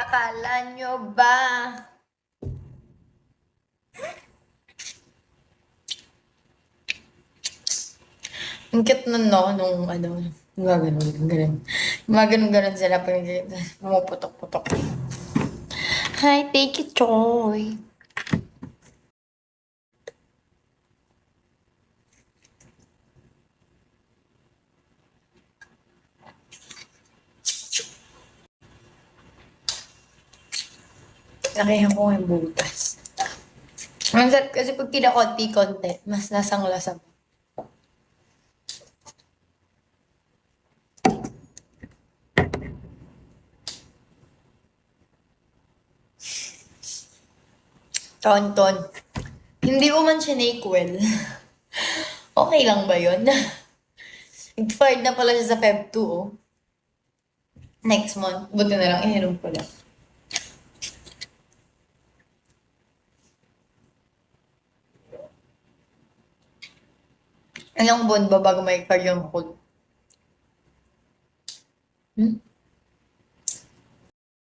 Akala nyo ba? Ang cute nun, no? Nung ano, gumaganon sila pag pumuputok-putok. Hi, take it, Joy. Nakihan ko yung butas. Ang sarap kasi pag kinakonti-konti, mas lasang lasa. Ton. Hindi ko man sinake-well. Okay lang ba yun? Expired na pala siya sa Feb 2, oh. Next month. Buti na lang, ininom ko lang. Ilang buwan ba bago ma-expire yung code?